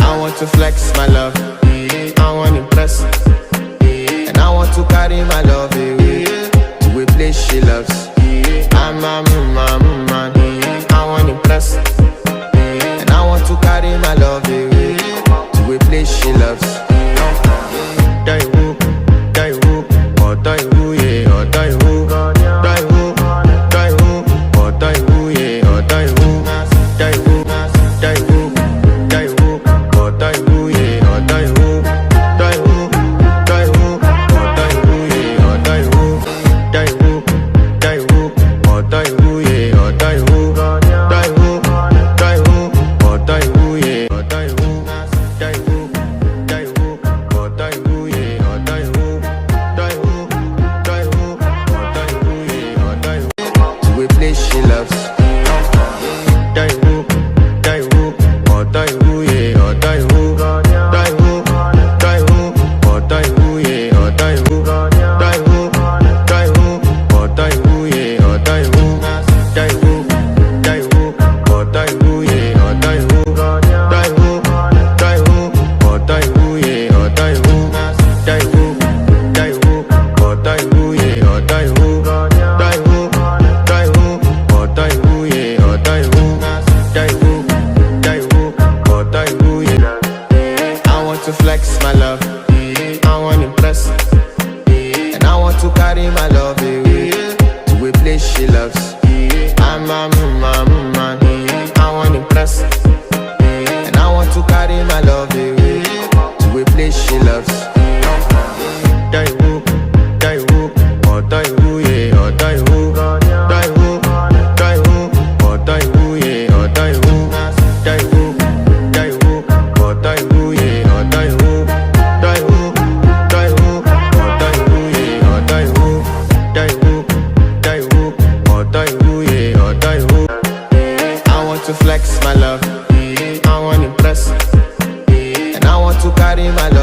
I want to flex my love, I want to impress, and I want to carry my love away to a place she loves. I'm a man, I want to impress, and I want to carry my love away to a place she loves. Die who, or die who, yeah, or die who, die who, die who, or die who, yeah, or die who, die who, die who, die who, or die who, yeah, or die who, die who, die who, or die who, yeah, or die who, die who, die who, or die who, yeah, or die who, die who, die who, or die who, yeah, or die who, die who, die who, or die who, yeah, or die who, die who, die who, or die who, yeah, or die who, to a place she loves. Die who, or die who, yeah, or die who, die who, die who, or die who, yeah, or die who, die who, die who, or die who, yeah, or die who, die who, or die who, yeah, or die who, die who, die who, or die who, yeah, or die who, die who, or die who, yeah, or die who, die who, die who, or die who, yeah, or die who, die who, or die who, yeah. I want to flex my love, I want to impress, and I want to carry my love away to a place she loves. I'm a man, I want to impress, and I want to carry my love away to a place she loves. Die who, or die who, yeah, or die who, die who, die who, or die who, yeah, or die who, die who, or die who, yeah, or die who, die who, die who, or die who, yeah, or die who, die who, or die who, yeah, or die who. I want to flex my love, I want to impress, and I want to carry my love